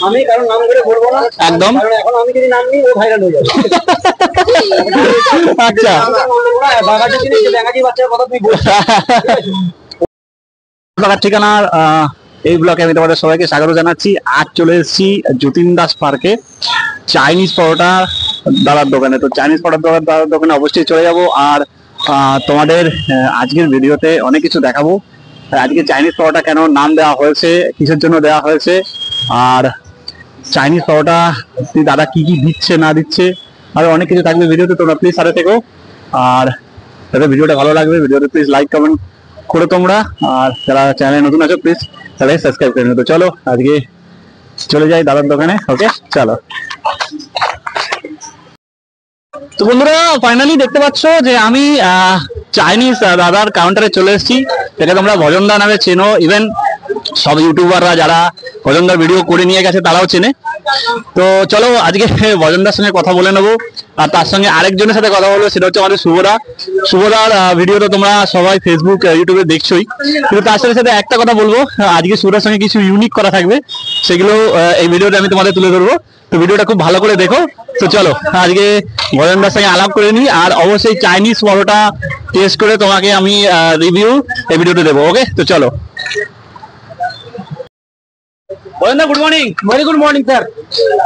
আমি কারণ নাম করে বলবো না একদম, কারণ এখন আমি যদি নাম নিই ও ভাইরাল হয়ে যাবে। আচ্ছা বাগাটি জিনিস ব্যাঙাটি বাচ্চার কথা তুমি বলছো। ঠিকানার এই ব্লকে আমি তোমাদের সবাইকে স্বাগত জানাচ্ছি। আজ চলে এসেছি যতীন দাস পার্কে চাইনিজ পরোটা দাদার দোকানে। তো চাইনিজ পরোটা দাদার দোকানে অবশ্যই চলে যাব। আর তোমাদের আজকের ভিডিওতে অনেক কিছু দেখাবো। আজকে চাইনিজ পরোটা কেন নাম দেওয়া হয়েছে, কিসের জন্য দেওয়া হয়েছে, আর চাইনিজ পরোটা দাদা কি কি দিচ্ছে না দিচ্ছে, আর অনেক কিছু থাকবে ভিডিওতে। তোমরা প্লিজ সাথে থেকো। আর যাতে ভিডিওটা ভালো লাগবে, ভিডিওতে প্লিজ লাইক কমেন্ট করো তোমরা। আর যারা চ্যানেলে নতুন আছো প্লিজ তাহলে সাবস্ক্রাইব করে নিও। তো চলো আজকে চলে যাই দাদার দোকানে। ওকে চলো। তো বন্ধুরা ফাইনালি দেখতে পাচ্ছ যে আমি চাইনিজ দাদার কাউন্টারে চলে এসেছি, যেটা তোমরা ভজনদা নামে চেনো। ইভেন সব ইউটিউবাররা যারা ভজনদার ভিডিও করে নিয়ে গেছে তারাও চেনে। তো চলো আজকে ভজনদার সঙ্গে কথা বলে নেবো। আর তার সঙ্গে আরেকজনের সাথে কথা বলবো, সেটা হচ্ছে আমাদের শুভদার ভিডিও তো তোমরা সবাই ফেসবুক ইউটিউবে দেখছোই, কিন্তু তার সাথে সাথে একটা কথা বলবো, আজকে শুভদার সঙ্গে কিছু ইউনিক করা থাকবে, সেগুলো এই ভিডিওতে আমি তোমাদের তুলে ধরবো। তো ভিডিওটা খুব ভালো করে দেখো। তো চলো আজকে ভজনদার সঙ্গে আলাপ করে নিই, আর অবশ্যই চাইনিজ পরোটা টেস্ট করে তোমাকে আমি রিভিউ এই ভিডিওতে দেবো। ওকে তো চলো। ভজনদা good morning. Very good morning sir.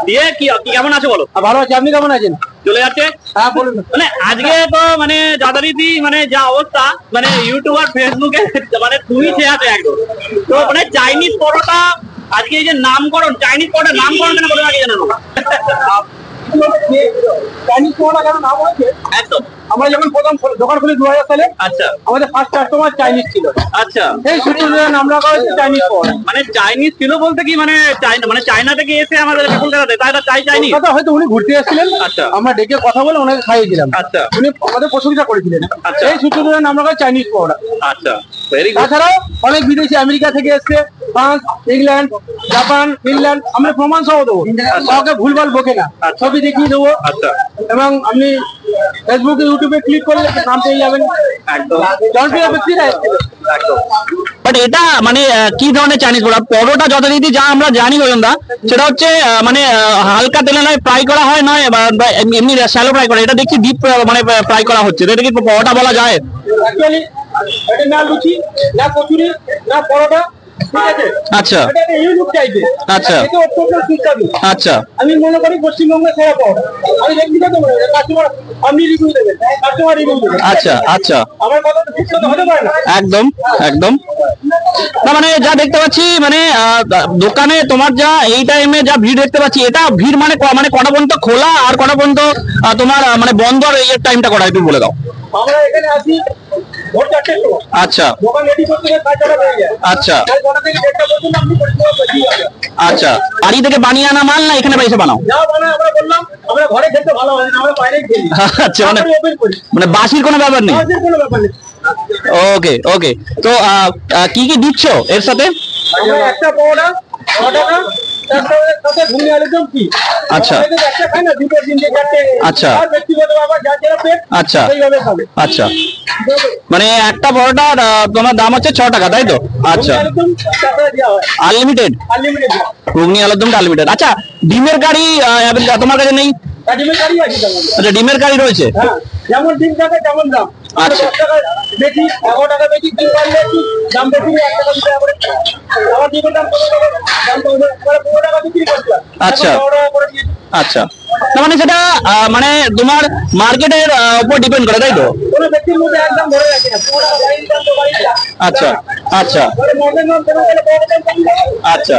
দিয়ে কি কেমন আছো বলো? ভালো আছি, আপনি কেমন আছেন? চলে যাচ্ছে। হ্যাঁ বলুন। মানে আজকে তো মানে যথারীতি মানে যা অবস্থা, মানে ইউটিউব আর ফেসবুকে মানে তুমি আছে একদম। তো মানে চাইনিজ পরোটা আজকে এই যে নামকরণ, চাইনিজ পরোটার নামকরণ কেন করে আগে জানানো? চাইনিজ পরোটা কেন নাম হয়েছে? একদম। আমরা যখন প্রথম দোকান খুলি 2000 সালে, আচ্ছা আমাদের ফার্স্ট কাস্টমার চাইনিজ ছিল। আচ্ছা, সেই সূত্রে নাম রাখা হয়েছে চাইনিজ পরোটা। মানে চাইনিজ ছিল বলতে কি মানে চাইনা, মানে চায়না থেকে এসে আমাদের কলকাতাতে, তাই চাইনিজ? কথা হয়তো উনি ঘুরতে এসেছিলেন, আচ্ছা আমরা ডেকে কথা বলে ওনাকে খাইয়েছিলাম। আচ্ছা উনি আমাদের প্রশংসা করেছিলেন। আচ্ছা। এই সূত্রে নাম রাখা হয় চাইনিজ পরোটা। আচ্ছা, ভেরি গুড। তাছাড়াও অনেক বিদেশি আমেরিকা থেকে এসছে, ফ্রান্স, ইংল্যান্ড, জাপান, ফিনল্যান্ড, আমরা প্রমাণ সহ দেবো, কাউকে ভুলভাল বকে না, ছবি দেখিয়ে দেবো। আচ্ছা, এবং আপনি ফেসবুকে ইউটিউবে ক্লিক করলে নাম পেয়ে যাবেন। একদম জনপ্রিয় ব্যক্তিরা এসেছিলেন। একদম। বাট এটা মানে কি ধরনের চাইনিজ পরোটা যথারীতি যা আমরা জানি ভজনদা, সেটা হচ্ছে মানে হালকা তেলে নয় ফ্রাই করা হয়, নয় বা এমনি শ্যালো ফ্রাই করা। এটা দেখছি ডিপ মানে ফ্রাই করা হচ্ছে, এটা কি পরোটা বলা যায়? অ্যাকচুয়ালি এটা না লুচি, না কচুরি, না পরোটা, ঠিক আছে? আচ্ছা এটা একটা ইউনিক টাইপের। আচ্ছা। এটা অত্যন্ত সুস্বাদু। আচ্ছা আমি মনে করি পশ্চিমবঙ্গের সেরা পরোটা। আমি ব্যক্তিগত মনে করি, কাস্টমার আপনি রিভিউ দেবেন, কাস্টমার রিভিউ দেবেন। আচ্ছা আচ্ছা, আমার কথা তো ঠিক কথা হতে পারে না। একদম একদম। না মানে যা দেখতে পাচ্ছি মানে দোকানে তোমার যা এই টাইমে যা ভিড় দেখতে পাচ্ছি, এটা ভিড় মানে মানে কটা পর্যন্ত খোলা আর কটা পর্যন্ত তোমার মানে বন্ধ, আর এই টাইমটা কটা একটু বলে দাও। আমরা এখানে আসি ভোর 4টার সময়। আচ্ছা দোকান রেডি করতে গেলে 5টা বেজে যায়। আচ্ছা 9টা থেকে 1টা পর্যন্ত আপনি পরিষেবা পেয়ে যাবেন। আচ্ছা। বাড়ি থেকে বানিয়ে আনা মাল না এখানে এসে বানাও? যা বানায় আমরা বললাম, আমরা ঘরে খেতে ভালো হয় না, আমরা বাইরে খেলি। আচ্ছা, মানে ওপেন করি, মানে বাসির কোনো ব্যাপার নেই। আমাদের কোনো ব্যাপার নেই। ওকে ওকে। তো কি কি দিচ্ছ এর সাথে? আমরা একটা পরোটা, পরোটাটা তার সাথে ঘুগনি আলুর দম কি। আচ্ছা। আমরা তো একটা খাই না, দুটো তিনটে চারটে। আচ্ছা। আর ব্যক্তিগত ব্যাপার, যার যেটা পেট আচ্ছা সেইভাবে খাবে। আচ্ছা। মানে একটা পরোটার তোমার দাম হচ্ছে 6 টাকা, তাই তো? আচ্ছা, আলুর দম তার সাথে দেওয়া হয় আনলিমিটেড আনলিমিটেড। ঘুগনি আলুর দমটা আনলিমিটেড। আচ্ছা, ডিমের কারি তোমার কাছে নেই? ডিমের কারি আছে তেমন। আচ্ছা, ডিমের কারি রয়েছে। হ্যাঁ, যেমন ডিম থাকে তেমন দাম। আচ্ছা। 10 টাকা বেশি, 11 টাকা বেশি, ডিম পারলে একটু দাম বেশি, 1 টাকা 2 টাকা করে। আবার ডিমের দাম 15 টাকা, দাম 15 টাকা বিক্রি করছিলাম। আচ্ছা। 10 টাকা করে দিয়েছি। আচ্ছা, না মানে সেটা মানে তোমার মার্কেটের উপর ডিপেন্ড করে, তাই তো? কোনো ব্যক্তির মধ্যে একদম ধরে রাখি না, 15 টাকা বাড়ির দাম তো বাড়ির দাম। আচ্ছা আচ্ছা মানে মনের দাম কোনো গেলে বড় দাম কম দাম। আচ্ছা।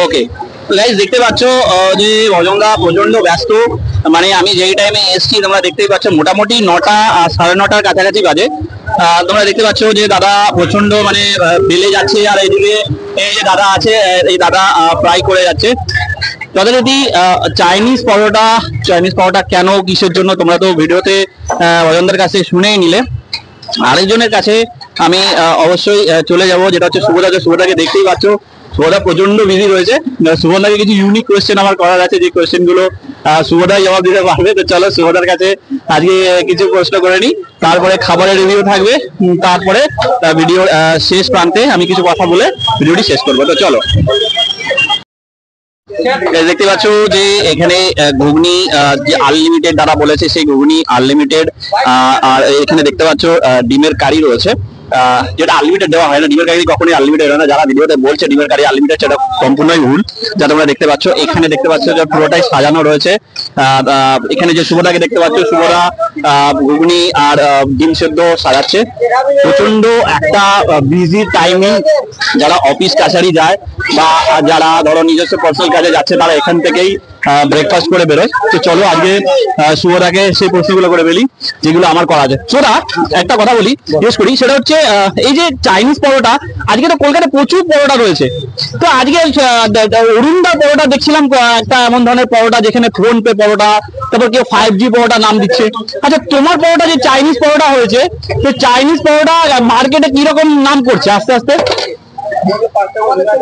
ওকে গাইস, দেখতে পাচ্ছ যে ভজনদা প্রচন্ড ব্যস্ত। মানে আমি যেই টাইমে এসছি তোমরা দেখতেই পাচ্ছ, মোটামুটি 9টা 9:30 কাছাকাছি বাজে। তোমরা দেখতে পাচ্ছ যে দাদা প্রচন্ড মানে বেলে যাচ্ছে, আর এইদিকে এই যে দাদা আছে, এই দাদা ফ্রাই করে যাচ্ছে। যথারীতি চাইনিজ পরোটা কেন, কিসের জন্য, তোমরা তো ভিডিওতে ভজনদার কাছে শুনেই নিলে। আরেকজনের কাছে আমি অবশ্যই চলে যাব, যেটা হচ্ছে শুভদা। শুভদাকে দেখতেই পাচ্ছ, শুভদা প্রচন্ড বিজি রয়েছে। শুভদাকে কিছু ইউনিক কোয়েশ্চেন আমার করার আছে, যে কোয়েশ্চেন গুলো শুভদাই জবাব দিতে পারবে। তো চলো শুভদার কাছে আজকে কিছু প্রশ্ন করে নিই, তারপরে খাবারের রিভিউ থাকবে, তারপরে ভিডিও শেষ প্রান্তে আমি কিছু কথা বলে ভিডিওটি শেষ করবো। তো চলো। দেখতে পাচ্ছ যে এখানে ঘুগনি যে আনলিমিটেড দ্বারা বলেছে সেই ঘুগনি আনলিমিটেড, আর এখানে দেখতে পাচ্ছ ডিমের কারি রয়েছে, যেটা আনলিমিটেড দেওয়া হয় না। ডিমের কারি কখনোই আনলিমিটেড হয় না, যারা ভিডিওতে বলছে ডিমের কারি আনলিমিটেড সেটা সম্পূর্ণই ভুল। যা তোমরা দেখতে পাচ্ছ এখানে দেখতে পাচ্ছ যে পুরোটাই সাজানো রয়েছে। এখানে যে শুভদাকে দেখতে পাচ্ছ, শুভদা ঘুগনি আর ডিম সেদ্ধ সাজাচ্ছে। প্রচন্ড একটা বিজি টাইমিং, যারা অফিস কাছারি যায় বা যারা ধরো নিজস্ব পার্সোনাল কাজে যাচ্ছে তারা এখান থেকেই ব্রেকফাস্ট করে বেরোয়। তো চলো আজকে শুভদাকে সেই প্রশ্নগুলো করে ফেলি যেগুলো আমার করা আছে। শুভদা, একটা কথা বলি, জিজ্ঞেস করি, সেটা হচ্ছে এই যে চাইনিজ পরোটা, আজকে তো কলকাতায় প্রচুর পরোটা রয়েছে, তো আজকে অরুণদা পরোটা দেখছিলাম একটা এমন ধরনের পরোটা যেখানে ফোন পে পরোটা, তারপর কেউ 5G পরোটা নাম দিচ্ছে। আচ্ছা, তোমার পরোটা যে চাইনিজ পরোটা হয়েছে, তো চাইনিজ পরোটা মার্কেটে কিরকম নাম করছে আস্তে আস্তে?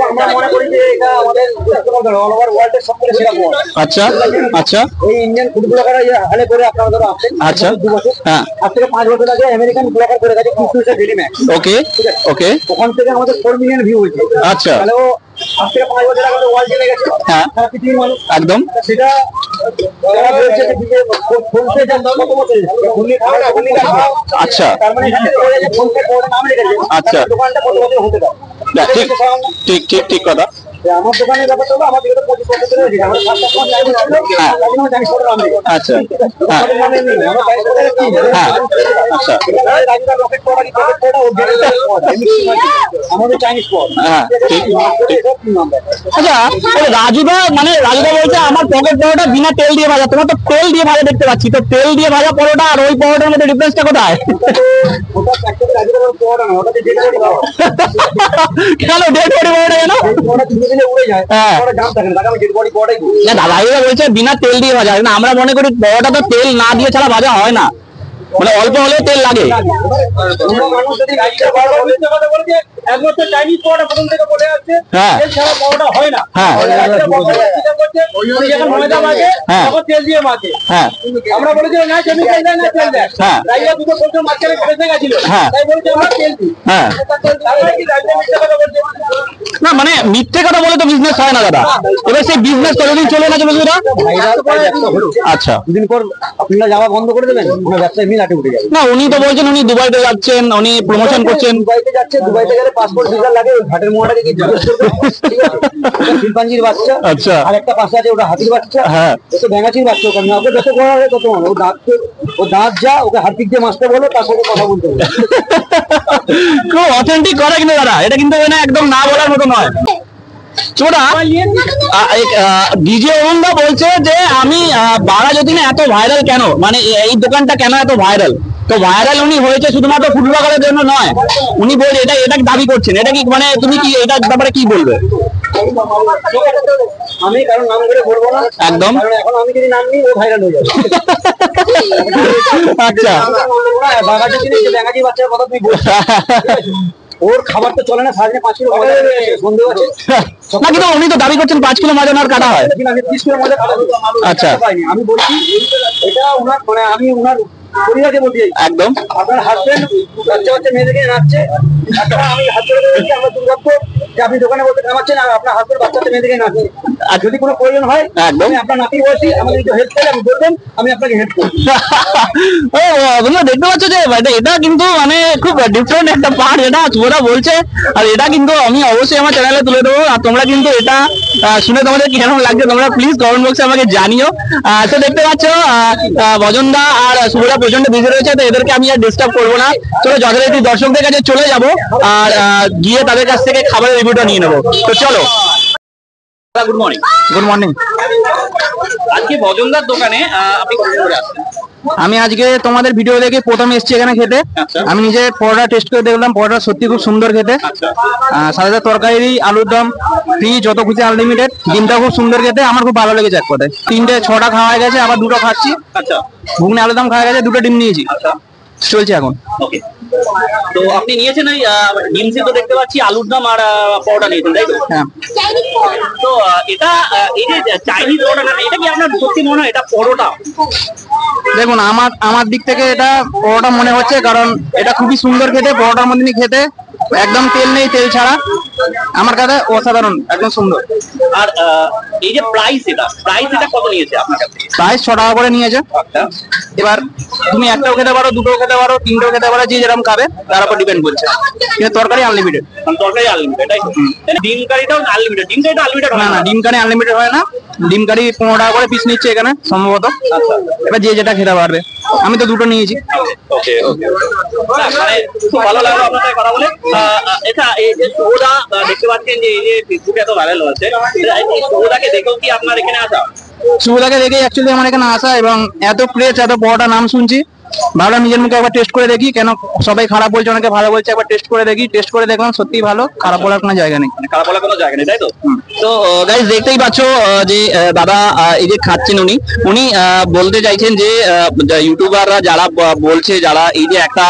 আমরা মনে করি যে এটা আমাদের অল ওভার ওয়ার্ল্ডের সবথেকে সেরা পদ। আচ্ছা আচ্ছা, এই ইন্ডিয়ান ফুড ব্লগাররা হালে করে আপনারা ধরো আসেন। আচ্ছা, 2 বছর, হ্যাঁ, আজ থেকে 5 বছর আগে আমেরিকান ব্লগার করে গেছে কিংফিশার ডেইলি ম্যাক্স। ওকে ওকে, ওখান থেকে আমাদের 4 মিলিয়ন ভিউ হয়েছে। আচ্ছা, তাহলে ও আজ থেকে 5 বছর আগে ওয়ার্ল্ড চলে গেছে। হ্যাঁ, সারা পৃথিবীর মানুষ একদম, সেটা যারা বলছে যে ফোন পে যা কত বছর আচ্ছা, তার মানে এখানে বলে যে ফোন পে কোড নাম রেখেছে। আচ্ছা, দোকানটা কত বছর হতে পারে? ঠিক ঠিক ঠিক ঠিক কথা। আমার দোকানের ব্যাপারটা হলো, আমার দিকে 25 বছর ধরে হয়েছে। আমার 7 মাস আগে ছিল, হ্যাঁ, আমি জানি কোড নাম রেখেছে। আচ্ছা, হ্যাঁ, আমাদের মনে নেই, আমরা জানি কোড কি। হ্যাঁ, আচ্ছা, রাজুদা রকেট কোড কি পকেট কোড ও জেনে আমাদের চাইনিজ কোড। হ্যাঁ, ঠিক ঠিক। নাম্বার আচ্ছা, ওই রাজুদা মানে রাজুদা বলছে আমার পকেট পরোটা বিনা তেল দিয়ে ভাজা, তোমার তো তেল দিয়ে ভাজা দেখতে পাচ্ছি, তো তেল দিয়ে ভাজা পরোটা আর ওই পরোটার মধ্যে ডিফারেন্সটা কোথায়? ওটা অ্যাকচুয়ালি রাজুদার কোড না, ওটা যে ডেলিভারি দাও। কেন ডেড বডি পরোটা কেন? ওটা ধীরে ধীরে উড়ে যায়, হ্যাঁ। ওটা দাম থাকে না, তাকে আমি ডেড বডি কোডাই করি। না, দাদাইরা বলছে বিনা তেল দিয়ে ভাজা, না আমরা মনে করি পরোটা তো তেল না দিয়ে ছাড়া ভাজা হয় না, মানে অল্প হলেও তেল লাগে। কোনো মানুষ যদি রাজুদার বারবার মিথ্যে কথা বলছে, একমাত্র চাইনিজ পরোটা প্রথম থেকে বলে আসছে, হ্যাঁ। তেল ছাড়া পরোটা হয় না। হ্যাঁ। রাজুদা বলছে, উনি যখন ময়দা মাখে, হ্যাঁ। তখন তেল দিয়ে মাখে। হ্যাঁ, আমরা বলেছি না কেমিক্যাল দেয় না তেল দেয়। হ্যাঁ। রাজুদা দুটো বছর মাঝখানে ফেসে গেছিল, হ্যাঁ। তাই বলছে আমরা তেল দিই। হ্যাঁ, তারপরে কি রাজুদা মিথ্যে কথা বলছে? না মানে মিথ্যে কথা বলে তো বিজনেস হয় না দাদা, এবার সেই বিজনেস কতদিন চলে না চলে সেটা? আচ্ছা, দুদিন পর আপনারা যাওয়া বন্ধ করে দেবেন, ওনার ব্যবসায় মিল আটে উঠে যাবে। না উনি তো বলছেন উনি দুবাইতে যাচ্ছেন, উনি প্রমোশন করছেন। দুবাইতে যাচ্ছে, দুবাইতে গেলে পাসপোর্ট ভিসা লাগে, ওই ঘাটের মোড়াটাকে কি জিজ্ঞেস করবে? ঠিক আছে, ওটা শিম্পাঞ্জির বাচ্চা, আচ্ছা, আর একটা পাশে আছে ওটা হাতির বাচ্চা, হ্যাঁ, ও তো ব্যাঙাচির বাচ্চা। ওখানে ওকে যত করা হবে তত ভালো। ও দাঁত যা, ওকে হাতিক দিয়ে মাছতে বলো, তার সাথে কথা বলতে হবে। খুব অথেন্টিক করে কিন্তু দাদা, এটা কিন্তু মানে একদম না বলার মতো নয়। ছোটা ডিজে অরুণদা বলছে যে আমি বাঘাযতীনে এত ভাইরাল কেন, মানে এই দোকানটা কেন এত ভাইরাল? তো ভাইরাল উনি হয়েছে শুধুমাত্র ফুড ব্লগারের জন্য নয়, উনি বলছে এটা দাবি করছেন, এটা কি মানে তুমি কি এটার ব্যাপারে কি বলবে? আমি কারণ নাম করে বলবো না, একদম, কারণ এখন আমি যদি নাম নিই ও ভাইরাল হয়ে যাবে। আচ্ছা, বাঘাযতীনে যে ব্যাঙাচি বাচ্চার কথা তুমি বলছো, ওর খাবার তো চলে না, সারাদিনে 5 কিলো মজা সন্দেহ আছে না, কিন্তু উনি তো দাবি করছেন 5 কিলো মাজা আর কাটা হয়। আমি 30 কিলো মজা খাবো। আচ্ছা, আমি বলছি এটা ওনার, মানে আমি ওনার পরিবারকে বলছি, একদম, আপনার হাজবেন্ড বাচ্চা বাচ্চা মেয়েদেরকে নাচছে, আমি হাত ধরে বলছি আমরা দুর্ভাগ্য যে আপনি দোকানে বলতে নামাচ্ছেন আর আপনার হাজবেন্ড বাচ্চা মেয়েদেরকে নাচছে। আর যদি কোনো প্রয়োজন হয় একদম, আমি আপনার নাতি বলছি, আমাদের একটু হেল্প চাই, আমি বলবেন, আমি আপনাকে হেল্প করবো। তোমরা দেখতে পাচ্ছ যে এটা কিন্তু মানে খুব ডিফারেন্ট একটা পার্ট, এটা ওরা বলছে, আর এটা কিন্তু আমি অবশ্যই আমার চ্যানেলে তুলে দেবো। আর তোমরা কিন্তু এটা শুনে তোমাদের কেমন লাগছে তোমরা প্লিজ কমেন্ট বক্সে আমাকে জানিও। তো দেখতে পাচ্ছ ভজনদা আর শুভদা প্রচন্ড বিজি রয়েছে, তো এদেরকে আমি আর ডিস্টার্ব করবো না। চলো যথারীতি দর্শকদের কাছে চলে যাব আর গিয়ে তাদের কাছ থেকে খাবারের রিভিউটা নিয়ে নেবো। তো চলো। Good morning. Good morning. আজকে ভজনদার দোকানে আপনি কত করে আসছেন? আমি আজকে তোমাদের ভিডিও দেখে প্রথম এসেছি এখানে খেতে। আমি নিজে পরোটা টেস্ট করে দেখলাম, পরোটা সত্যি খুব সুন্দর খেতে। সাথে তরকারি, আলুর দম ফ্রি, যত খুশি আনলিমিটেড, ডিমটা খুব সুন্দর খেতে, আমার খুব ভালো লেগেছে। এক কথায় 3-6টা খাওয়া হয়ে গেছে, আবার 2টো খাচ্ছি। আচ্ছা, ঘুগনি আলুর দম খাওয়া গেছে, 2টো ডিম নিয়েছি, চলছে এখন। ওকে, তো আপনি নিয়েছেন ওই ডিম সিদ্ধ দেখতে পাচ্ছি, আলুর দম আর পরোটা নিয়েছেন, তাই তো? হ্যাঁ। তো এটা এই যে চাইনিজ পরোটা, এটা কি আপনার সত্যি মনে হয় এটা পরোটা? দেখুন, আমার দিক থেকে এটা পরোটা মনে হচ্ছে, কারণ এটা খুবই সুন্দর খেতে, পরোটার মধ্যে খেতে একদম তেল নেই, তেল ছাড়া। আমার কাছে অসাধারণ, একদম সুন্দর। আর এই যে প্রাইস, এটা কত নিয়েছে আপনার কাছে? প্রাইস 6 টাকা করে নিয়েছে। এবার তুমি একটাও খেতে পারো, দুটোও খেতে পারো, তিনটেও খেতে পারো, যে যেরকম খাবে তার উপর ডিপেন্ড করছে। কিন্তু তরকারি আনলিমিটেড। তরকারি আনলিমিটেড, তাই তো? ডিম কারিটাও আনলিমিটেড? ডিম কারিটা আনলিমিটেড না না, ডিম কারি আনলিমিটেড হয় না। ডিম কারি 15 টাকা করে পিস নিচ্ছে এখানে সম্ভবত। এবার যে যেটা খেতে পারবে। আমি তো দুটো নিয়েছি। ওকে ওকে, মানে খুব ভালো লাগলো আপনার সাথে কথা বলে। এটা এই যে শুভদা দেখতে পাচ্ছেন যে এই যে ফেসবুকে এত ভাইরাল হচ্ছে, এই শুভদাকে দেখেও কি আপনার এখানে আসা? শুভদাকে দেখে অ্যাকচুয়ালি আমার এখানে আসা, এবং এত ক্রেজ, এত বড়টা নাম শুনছি, ভাবলাম নিজের মুখে একবার টেস্ট করে দেখি। কেন সবাই খারাপ বলছে, অনেকে ভালো বলছে, একবার টেস্ট করে দেখি। টেস্ট করে দেখলাম সত্যি ভালো, খারাপ বলার কোনো জায়গা নেই। খারাপ বলার কোনো জায়গা নেই, তাই তো? তো গাইস দেখতেই পাচ্ছ যে দাদা এই যে খাচ্ছেন, উনি বলতে চাইছেন যে ইউটিউবাররা যারা বলছে, যারা এই যে একটা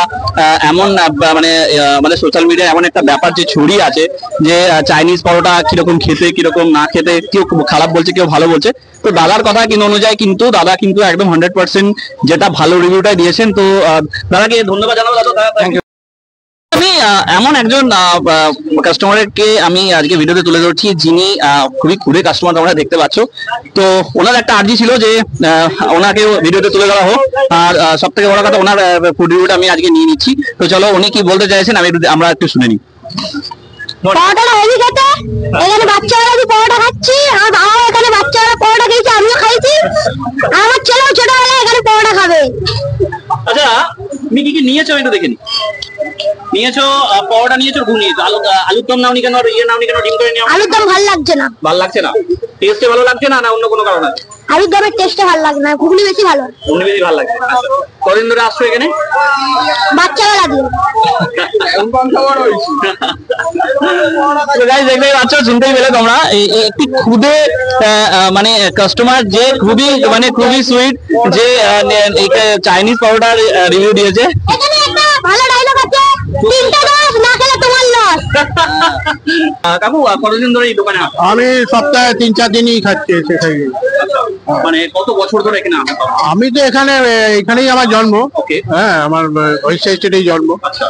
এমন মানে সোশ্যাল মিডিয়ায় এমন একটা ব্যাপার যে ছড়িয়ে আছে যে চাইনিজ পরোটা কিরকম খেতে, কিরকম না খেতে, কেউ খারাপ বলছে, কেউ ভালো বলছে। তো দাদার কথা কিন্তু অনুযায়ী কিন্তু দাদা কিন্তু একদম 100% যেটা ভালো রিভিউটাই দিয়েছেন। তো দাদাকে ধন্যবাদ জানাবো। দাদা থ্যাংক ইউ। আমি এমন একজন কাস্টমারকে আমি আজকে ভিডিওতে তুলে ধরছি, যিনি খুবই ক্ষুদে কাস্টমার, তোমরা দেখতে পাচ্ছ। তো ওনার একটা আর্জি ছিল যে ওনাকে ভিডিওতে তুলে ধরা হোক। আর সব থেকে বড় কথা, ওনার ফুড রিভিউটা আমি আজকে নিয়ে নিচ্ছি। তো চলো উনি কি বলতে চাইছেন আমরা একটু শুনে নিই। পরোটাটা হেভি খেতে। এখানে বাচ্চারা পরোটা খাচ্ছি, আমার বাবা এখানে বাচ্চারা পরোটা খেয়েছে, আমিও খাইছি, আমার ছেলেও ছোটবেলায় এখানে পরোটা খাবে। আচ্ছা, তুমি কি কি নিয়েছো একটু দেখে নি? নিয়েছো পরোটা, নিয়েছো ঘুগনি নিয়েছো, আলুর দম নাওনি কেন, আর ইয়ে নাওনি কেন, ডিম করে নিও? আলুর দম ভালো লাগছে না। ভালো লাগছে না? টেস্টে ভালো লাগছে না, না অন্য কোনো কারণ আছে? আলুর দমের টেস্টটা ভালো লাগে না, ঘুগনি বেশি ভালো। ঘুগনি বেশি ভালো লাগছে। আচ্ছা, কদিন ধরে আসছো এখানে? বাচ্চাবেলা দিয়ে। তো গাইস দেখতেই পাচ্ছ, শুনতেই পেলে তোমরা, একটি খুদে মানে কাস্টমার যে খুবই সুইট, যে চাইনিজ পরোটার রিভিউ দিয়েছে। এখানে একটা ভালো ডায়লগ আছে, তিনটা দশ না খেলে তোমার লস। কাকু কতদিন ধরে এই দোকানে আসো? আমি সপ্তাহে 3-4 দিনই খাচ্ছি এসে খাই। মানে কত বছর ধরে এখানে আসো? আমি তো এখানেই আমার জন্ম। ওকে। হ্যাঁ, আমার ওড়িশা স্টেটেই জন্ম। আচ্ছা।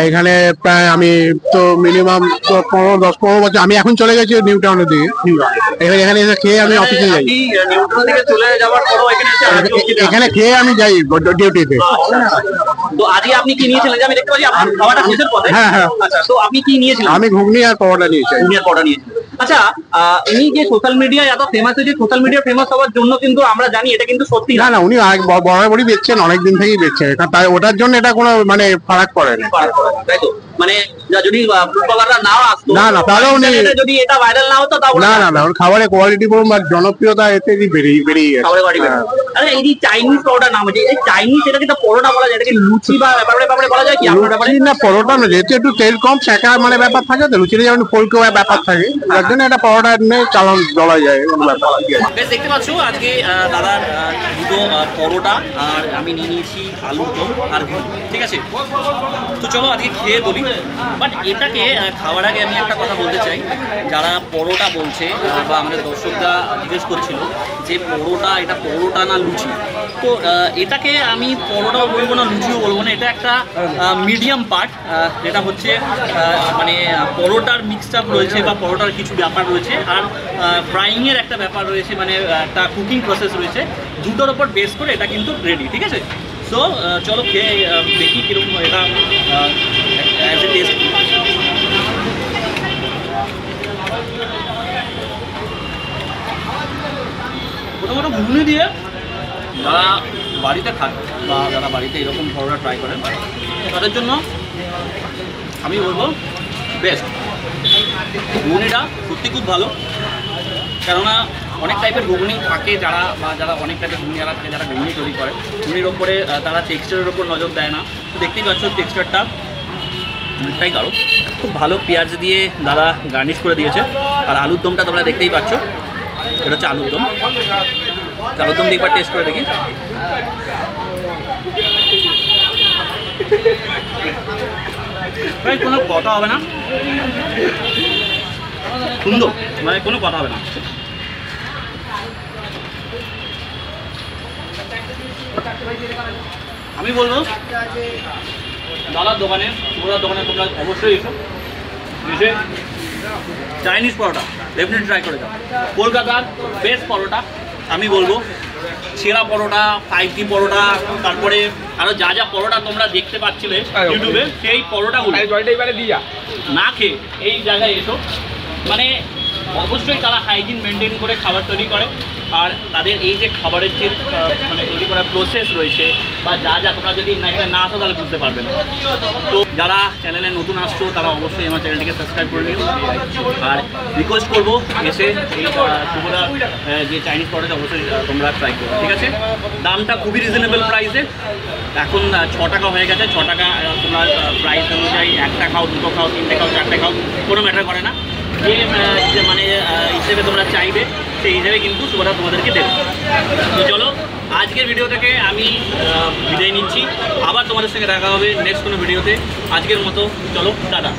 এখানে প্রায় আমি তো মিনিমাম 10-15 বছর। আমি এখন চলে গেছি নিউ টাউনের দিকে। এখানে এসে খেয়ে আমি অফিসে যাই। আপনি নিউটন থেকে চলে যাওয়ার পরও এখানে এসে আজকে অবধি এখানে খেয়ে আমি যাই ডিউটিতে। তো আজকে আপনি কি নিয়েছিলেন? যে আমি দেখতে পাচ্ছি আপনার খাওয়াটা শেষের পথে। হ্যাঁ, হ্যাঁ। আচ্ছা, তো আপনি কি নিয়েছিলেন? আমি ঘুগনি আর পরোটা নিয়েছি। দুনিয়ার পড়া নিয়েছিলেন। আচ্ছা, উনি যে সোশ্যাল মিডিয়ায় এত ফেমাস হয়েছে, সোশ্যাল মিডিয়া ফেমাস হওয়ার জন্য কিন্তু আমরা জানি এটা কিন্তু সত্যি না না, উনি বরাবরই বেচছেন, অনেকদিন থেকেই বেচছেন। তাই ওটার জন্য এটা কোনো মানে ফারাক পড়ে না। তাই তো? মানে যদি ফুটবলাররা নাও আসতো, না, না, তাহলে উনি যদি এটা ভাইরাল না হতো, তাহলে না না না, ওর খাবারের কোয়ালিটি বলুন আর জনপ্রিয়তা এতে বেরিয়ে গেছে। খাবারের বাড়ি বেরোয়। আরে এই যে চাইনিজ পরোটা নাম আছে, এই চাইনিজ এটাকে তো পরোটা বলা যায়, এটাকে লুচি বা ব্যাপারে বলা যায় কি? আপনার ব্যাপারে লুচি না পরোটা না, যেহেতু একটু তেল কম, সেকা মানে ব্যাপার থাকে তো, লুচির যেমন ফুলকো ব্যাপার থাকে, যার জন্য এটা পরোটা নিয়ে চালান চলা যায় এরকম ব্যাপার। বেশ, দেখতে পাচ্ছ আজকে দাদার দুটো পরোটা, আর আমি নিয়ে নিয়েছি আলুর দম আর ঘুগনি। ঠিক আছে, তো চলো আজকে খেয়ে বলি। বাট এটাকে খাওয়ার আগে আমি একটা কথা বলতে চাই, যারা পরোটা বলছে বা আমাদের দর্শকরা জিজ্ঞেস করছিল যে এটা পরোটা না লুচি, তো এটাকে আমি পরোটাও বলবো না, লুচিও বলবো না, এটা একটা মিডিয়াম পার্ট, যেটা হচ্ছে মানে পরোটার মিক্সড আপ রয়েছে বা পরোটার কিছু ব্যাপার রয়েছে, আর ফ্রাইংয়ের একটা ব্যাপার রয়েছে, মানে একটা কুকিং প্রসেস রয়েছে, দুটোর ওপর বেস করে এটা কিন্তু রেডি। ঠিক আছে, সো চলো খেয়ে দেখি কীরকম এটা অ্যাজ এ টেস্ট। প্রথমত ঘুগনি দিয়ে যারা বাড়িতে খান বা যারা বাড়িতে এরকম পরোটা ট্রাই করেন, তাদের জন্য আমি বলবো বেস্ট। ঘুগনিটা সত্যি খুব ভালো, কেননা অনেক টাইপের ঘুগনি থাকে, যারা অনেক টাইপের ঘুগনি যারা ঘুগনি তৈরি করে, ঘুগনির ওপরে তারা টেক্সচারের ওপর নজর দেয় না। তো দেখতেই পাচ্ছ টেক্সচারটা অনেকটাই গাঢ়, খুব ভালো পেঁয়াজ দিয়ে দাদা গার্নিশ করে দিয়েছে। আর আলুর দমটা তোমরা দেখতেই পাচ্ছ, এটা হচ্ছে আলুর দম। আলুর দম দিয়ে একবার টেস্ট করে দেখি। কোনো কথা হবে না, সুন্দর, মানে কোনো কথা হবে না। আমি বলবো দাদার দোকানে শুভদার দোকানে তোমরা অবশ্যই এসে চাইনিজ পরোটা ডেফিনেটলি ট্রাই করে দাও। কলকাতার বেস্ট পরোটা আমি বলবো, ছেঁড়া পরোটা, 5T পরোটা, তারপরে আরও যা যা পরোটা তোমরা দেখতে পাচ্ছিলে ইউটিউবে, সেই পরোটাগুলো না খেয়ে এই জায়গায় এসো। মানে অবশ্যই তারা হাইজিন মেনটেন করে খাবার তৈরি করে, আর তাদের এই যে খাবারের যে মানে তৈরি করার প্রসেস রয়েছে বা যা যা তোমরা যদি এখানে না আসো তাহলে বুঝতে পারবে না। তো যারা চ্যানেলে নতুন আসছো তারা অবশ্যই আমার চ্যানেলটিকে সাবস্ক্রাইব করে নিও, আর রিকোয়েস্ট করবো এসে এই শুভদা যে চাইনিজ পরোটা অবশ্যই তোমরা ট্রাই করো, ঠিক আছে? দামটা খুবই রিজনেবল প্রাইসে, এখন 6 টাকা হয়ে গেছে। 6 টাকা তোমরা প্রাইস অনুযায়ী 1টা খাও, 2টো খাও, 3টে খাও, 4টে খাও, কোনো ম্যাটার করে না। যে মানে হিসেবে তোমরা চাইবে সেই হিসেবে কিন্তু শুভদা তোমাদেরকে দেবে। তো চলো আজকের ভিডিও থেকে আমি বিদায় নিচ্ছি, আবার তোমাদের সঙ্গে দেখা হবে নেক্সট কোনো ভিডিওতে। আজকের মতো চলো টাটা।